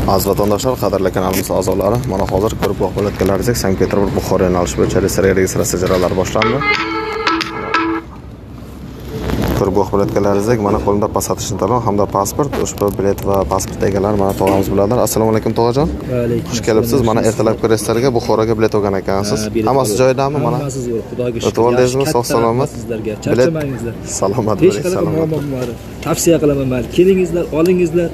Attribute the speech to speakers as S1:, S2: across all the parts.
S1: Aziz vatandoshlar, qadrli kanalimiz a'zolari, mana hozir ko'rib bo'layotganlaringizdek Sankt-Peterburg Buxoro yo'nalishi bo'yicha registratsiya jarayonlari boshlandi. Ko'rib bo'layotganlaringizdek, mana qo'limda pasaportning talon hamda pasport, ushbu bilet va pasport egalari mana tog'amiz bilanlar. Assalomu alaykum tog'ajon. Xush kelibsiz. Mana ertalabki reyslarga Buxoroga bilet olgan ekansiz. Hammasi joyidami? Mana
S2: hammasi yo'q, Xudoga shukr.
S1: O'tib oldingizmi? Sog' salomat.
S2: Sizlarga charchamangizlar.
S1: Salomat bo'ling, salomat.
S2: Tavsiya qilaman, mayli kelingizlar, olingizlar.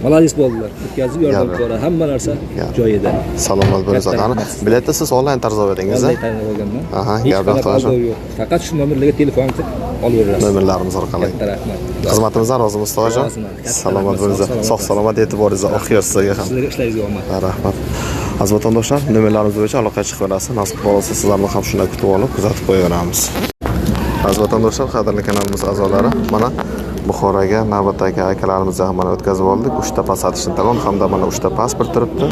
S2: Malades bo'ldilar. O'tkazib yordam qiladi. Hamma narsa joyida.
S1: Salomat bo'linglar. Qani biletni siz onlayn tarzda oldingiz,
S2: Onlayn tarzda olganman.
S1: Aha, gap yo'q.
S2: Faqat shu nomerlarga telefon qilib olaverasiz.
S1: Nomerlarimiz orqali.
S2: Rahmat.
S1: Xizmatimizdan rozimiz to'g'ri. Salomat bo'linglar. Sog' salomat e'tiboringizni oxir sizlarga ham.
S2: Sizlarga ishlaringizga omad.
S1: Rahmat. Aziz vatandoshlar, nomerlarimiz bo'yicha aloqaga chiqib olasiz. Nasib bo'lsa, sizlarni ham shunday kutib olib, kuzatib qo'yaveramiz. Aziz vatandoshlar, qadrli kanalimiz a'zolari, mana Buxoroga navbatdagi akalarimizni ham mana o'tkazib oldik. 3 ta pasaportning talon hamda mana 3 ta pasport turibdi.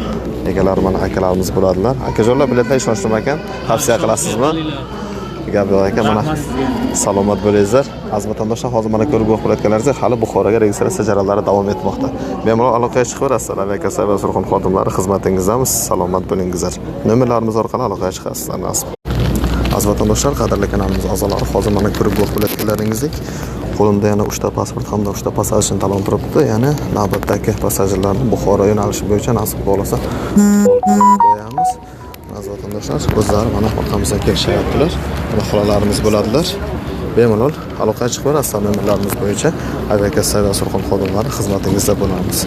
S1: Egalar mana akalarimiz bo'ladilar. Akajonlar biletdan ishonchim ekan. Tavsiya qilasizmi? Gap yo'q ekan. Mana salomat bo'linglar. Aziz vatandoshlar, hozir mana ko'rib bo'layotganlaringizdek, hali Buxoroga registratsiya jarayonlari davom etmoqda. Bemalol aloqaga chiqaverasizlar. Aviakassa va Surxon xodimlari xizmatingizdamiz. Salomat bo'linglar. Nomerlarimiz orqali aloqaga chiqasizlar. Nasib. Aziz vatandoshlar, qadrli kanalimiz a'zolari, hozir mana ko'rib bo'layotganlaringizdek, qo'limda yana 3 ta pasport hamda 3 ta passajning talon turibdi. Ya'ni navbatdagi passajirlarni Buxoro yo'nalishi bo'yicha nasib bo'lsa qo'yamiz. Aziz vatandoshlar, o'zlari mana orqamizdan kelishyaptilar. Mana xolalarimiz bo'ladilar. Bemalol aloqaga chiqaverasizlar nomerlarimiz bo'yicha. Aviakassa va Surxon xodimlari xizmatingizda bo'lamiz.